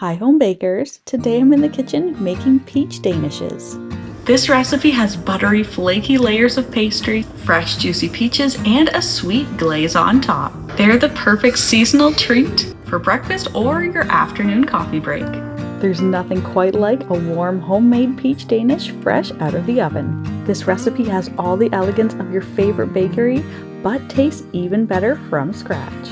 Hi home bakers! Today I'm in the kitchen making peach danishes. This recipe has buttery, flaky layers of pastry, fresh juicy peaches, and a sweet glaze on top. They're the perfect seasonal treat for breakfast or your afternoon coffee break. There's nothing quite like a warm homemade peach danish fresh out of the oven. This recipe has all the elegance of your favorite bakery, but tastes even better from scratch.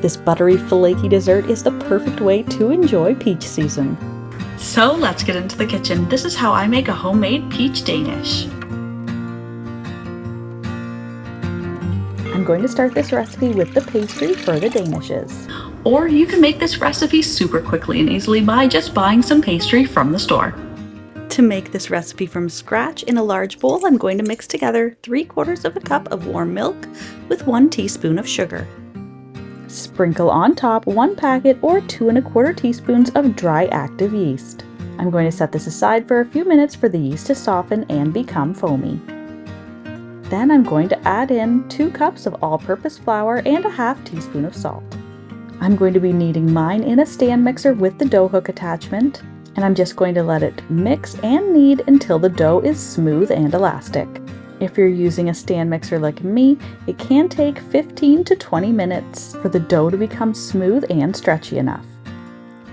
This buttery, flaky dessert is the perfect way to enjoy peach season. So let's get into the kitchen. This is how I make a homemade peach danish. I'm going to start this recipe with the pastry for the danishes. Or you can make this recipe super quickly and easily by just buying some pastry from the store. To make this recipe from scratch, in a large bowl, I'm going to mix together 3/4 of a cup of warm milk with 1 teaspoon of sugar. Sprinkle on top 1 packet or 2 1/4 teaspoons of dry active yeast. I'm going to set this aside for a few minutes for the yeast to soften and become foamy. Then I'm going to add in 2 cups of all-purpose flour and a 1/2 teaspoon of salt. I'm going to be kneading mine in a stand mixer with the dough hook attachment, and I'm just going to let it mix and knead until the dough is smooth and elastic. If you're using a stand mixer like me, it can take 15 to 20 minutes for the dough to become smooth and stretchy enough.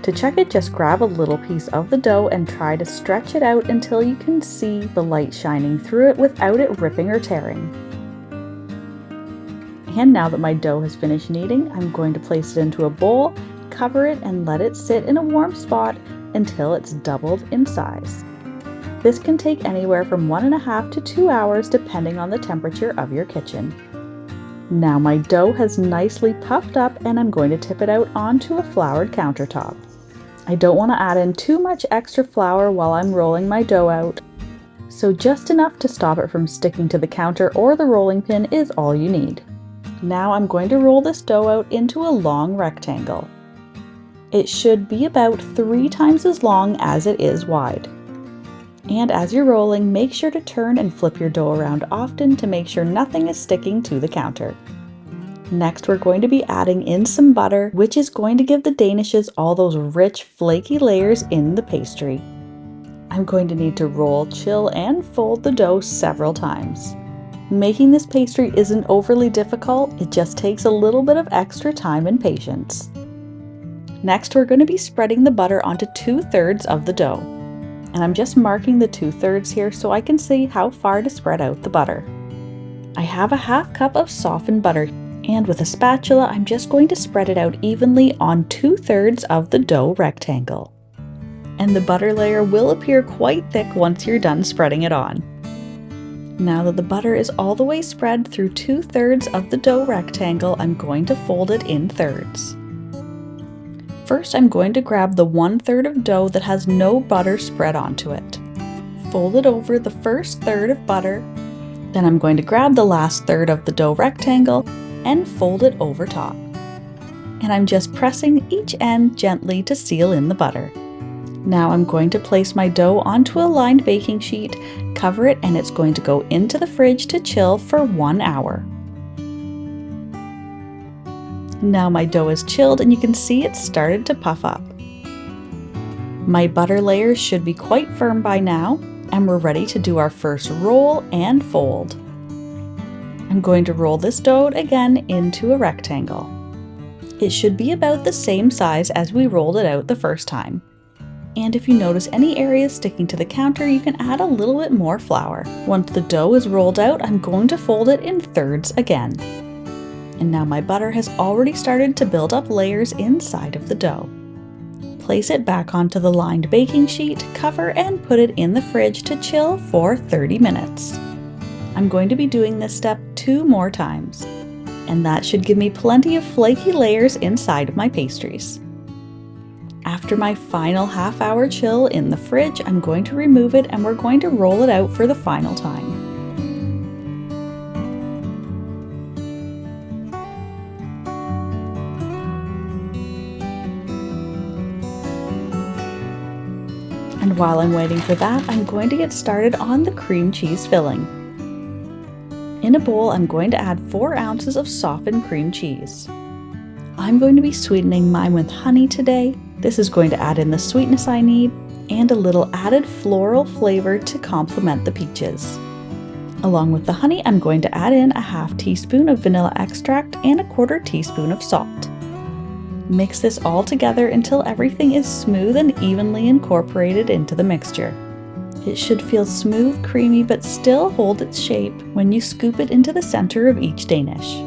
To check it, just grab a little piece of the dough and try to stretch it out until you can see the light shining through it without it ripping or tearing. And now that my dough has finished kneading, I'm going to place it into a bowl, cover it, and let it sit in a warm spot until it's doubled in size. This can take anywhere from 1.5 to 2 hours depending on the temperature of your kitchen. Now my dough has nicely puffed up and I'm going to tip it out onto a floured countertop. I don't want to add in too much extra flour while I'm rolling my dough out, so just enough to stop it from sticking to the counter or the rolling pin is all you need. Now I'm going to roll this dough out into a long rectangle. It should be about 3 times as long as it is wide. And as you're rolling, make sure to turn and flip your dough around often to make sure nothing is sticking to the counter. Next, we're going to be adding in some butter, which is going to give the danishes all those rich, flaky layers in the pastry. I'm going to need to roll, chill, and fold the dough several times. Making this pastry isn't overly difficult, it just takes a little bit of extra time and patience. Next, we're going to be spreading the butter onto 2/3 of the dough. And I'm just marking the 2/3 here so I can see how far to spread out the butter. I have a 1/2 cup of softened butter, and with a spatula I'm just going to spread it out evenly on 2/3 of the dough rectangle. And the butter layer will appear quite thick once you're done spreading it on. Now that the butter is all the way spread through 2/3 of the dough rectangle, I'm going to fold it in thirds. First, I'm going to grab the 1/3 of dough that has no butter spread onto it. Fold it over the first third of butter. Then I'm going to grab the last third of the dough rectangle and fold it over top. And I'm just pressing each end gently to seal in the butter. Now I'm going to place my dough onto a lined baking sheet, cover it, and it's going to go into the fridge to chill for 1 hour. Now my dough is chilled and you can see it started to puff up. My butter layers should be quite firm by now, and we're ready to do our first roll and fold. I'm going to roll this dough again into a rectangle. It should be about the same size as we rolled it out the first time. And if you notice any areas sticking to the counter, you can add a little bit more flour. Once the dough is rolled out, I'm going to fold it in thirds again. And now my butter has already started to build up layers inside of the dough. Place it back onto the lined baking sheet, cover, and put it in the fridge to chill for 30 minutes. I'm going to be doing this step 2 more times, and that should give me plenty of flaky layers inside of my pastries. After my final half-hour chill in the fridge, I'm going to remove it and we're going to roll it out for the final time. And while I'm waiting for that, I'm going to get started on the cream cheese filling. In a bowl, I'm going to add 4 ounces of softened cream cheese. I'm going to be sweetening mine with honey today, This is going to add in the sweetness I need and a little added floral flavor to complement the peaches. Along with the honey, I'm going to add in a half teaspoon of vanilla extract and a quarter teaspoon of salt. Mix this all together until everything is smooth and evenly incorporated into the mixture. It should feel smooth, creamy, but still hold its shape when you scoop it into the center of each Danish.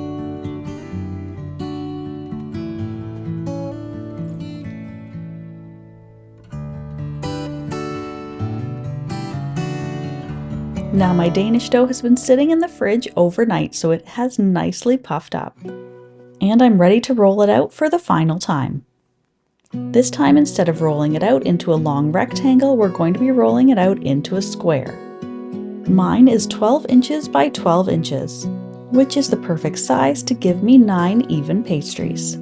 Now my Danish dough has been sitting in the fridge overnight, so it has nicely puffed up. And I'm ready to roll it out for the final time. This time, instead of rolling it out into a long rectangle, we're going to be rolling it out into a square. Mine is 12 inches by 12 inches, which is the perfect size to give me 9 even pastries.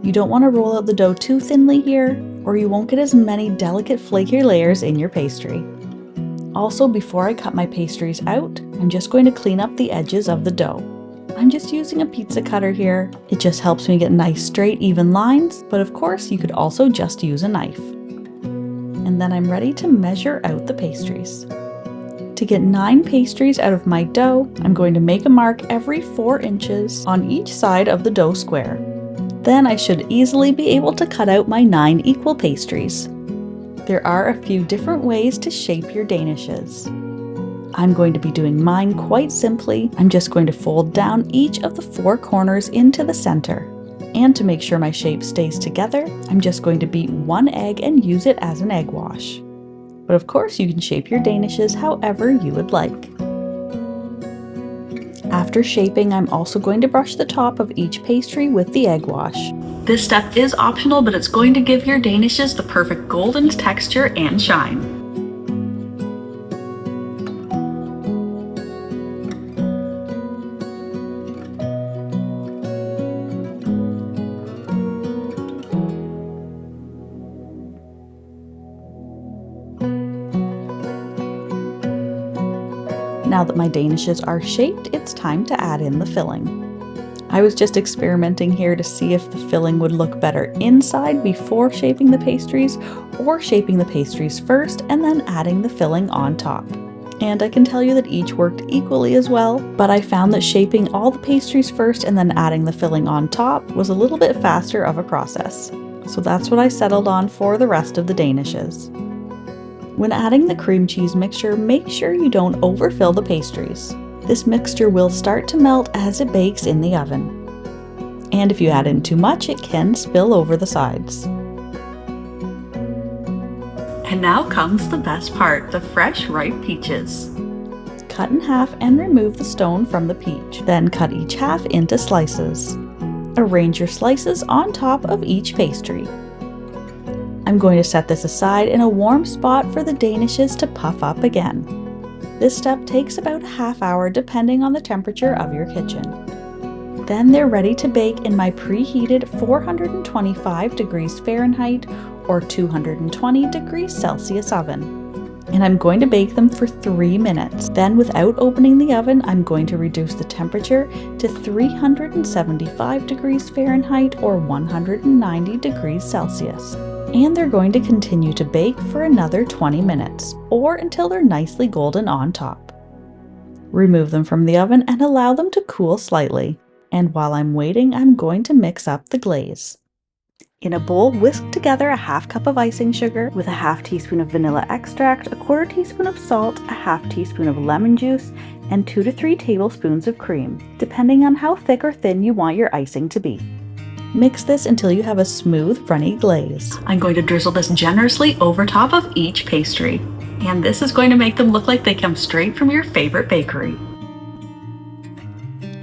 You don't want to roll out the dough too thinly here, or you won't get as many delicate flaky layers in your pastry. Also, before I cut my pastries out, I'm just going to clean up the edges of the dough. I'm just using a pizza cutter here. It just helps me get nice, straight, even lines, but of course you could also just use a knife. And then I'm ready to measure out the pastries. To get 9 pastries out of my dough, I'm going to make a mark every 4 inches on each side of the dough square. Then I should easily be able to cut out my 9 equal pastries. There are a few different ways to shape your danishes. I'm going to be doing mine quite simply. I'm just going to fold down each of the 4 corners into the center. And to make sure my shape stays together, I'm just going to beat 1 egg and use it as an egg wash. But of course you can shape your danishes however you would like. After shaping, I'm also going to brush the top of each pastry with the egg wash. This step is optional, but it's going to give your danishes the perfect golden texture and shine. Now that my danishes are shaped, it's time to add in the filling. I was just experimenting here to see if the filling would look better inside before shaping the pastries, or shaping the pastries first and then adding the filling on top. And I can tell you that each worked equally as well, but I found that shaping all the pastries first and then adding the filling on top was a little bit faster of a process. So that's what I settled on for the rest of the danishes. When adding the cream cheese mixture, make sure you don't overfill the pastries. This mixture will start to melt as it bakes in the oven. And if you add in too much, it can spill over the sides. And now comes the best part, the fresh, ripe peaches. Cut in half and remove the stone from the peach. Then cut each half into slices. Arrange your slices on top of each pastry. I'm going to set this aside in a warm spot for the danishes to puff up again. This step takes about a half hour depending on the temperature of your kitchen. Then they're ready to bake in my preheated 425 degrees Fahrenheit or 220 degrees Celsius oven. And I'm going to bake them for 3 minutes. Then without opening the oven, I'm going to reduce the temperature to 375 degrees Fahrenheit or 190 degrees Celsius. And they're going to continue to bake for another 20 minutes, or until they're nicely golden on top. Remove them from the oven and allow them to cool slightly. And while I'm waiting, I'm going to mix up the glaze. In a bowl, whisk together a half cup of icing sugar with a half teaspoon of vanilla extract, a quarter teaspoon of salt, a half teaspoon of lemon juice, and 2 to 3 tablespoons of cream, depending on how thick or thin you want your icing to be. Mix this until you have a smooth, runny glaze. I'm going to drizzle this generously over top of each pastry. And this is going to make them look like they come straight from your favorite bakery.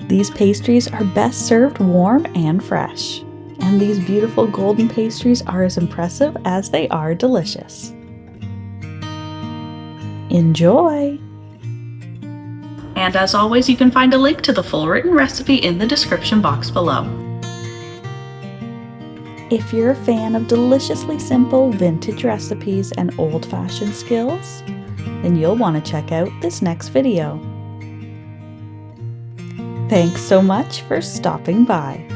These pastries are best served warm and fresh. And these beautiful golden pastries are as impressive as they are delicious. Enjoy! And as always, you can find a link to the full written recipe in the description box below. If you're a fan of deliciously simple vintage recipes and old-fashioned skills, then you'll want to check out this next video. Thanks so much for stopping by.